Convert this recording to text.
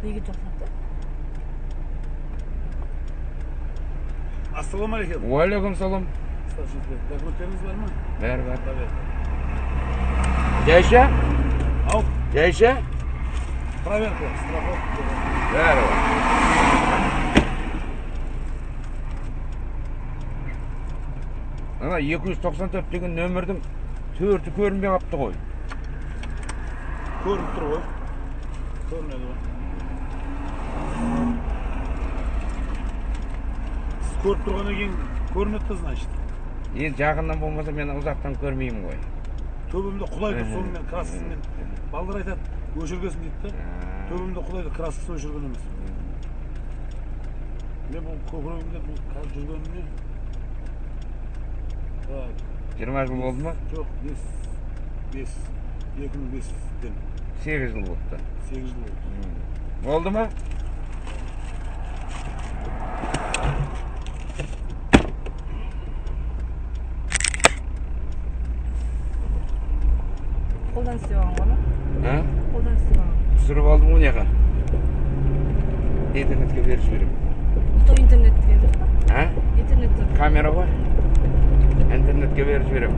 Nega to'xtatdi? Assalomu alaykum. Va alaykum salom. Dokumentlarınız var mı? Ver. Tabii. Jaysha? Al. Jaysha? Проверка. Страховка. Ver. Ana 294 degan nömrдің 4'ü görünmey kaptı koy. Ko'rinib turib. Ko'rinadi. Siz ko'rib turgandan keyin ko'rinadi, значит. Endi yaqindan bo'lmasa men uzoqdan ko'rmayman qo'y. Töbümde Құдай тұр, соны мен краскасымен балдар айтады, өшіргесін дейді да. Töbümde Құдайды краскасы өшірген емес. Мен бұл көкірегімде бұл қазір жүргенімде. Так. 20 жыл болды ма? Жоқ, 2005'den. 8 жыл болды. 8 жыл болды. Oldu mu? Қолдан істеп алған ғой ма? Ha? Қолдан істеп алған. Түсіріп алдым ғой яқа. İnternetке беріп жіберем. Кто интернетке берді? Ha? Интернетке. Kamera ғой. İnternetке беріп жіберем.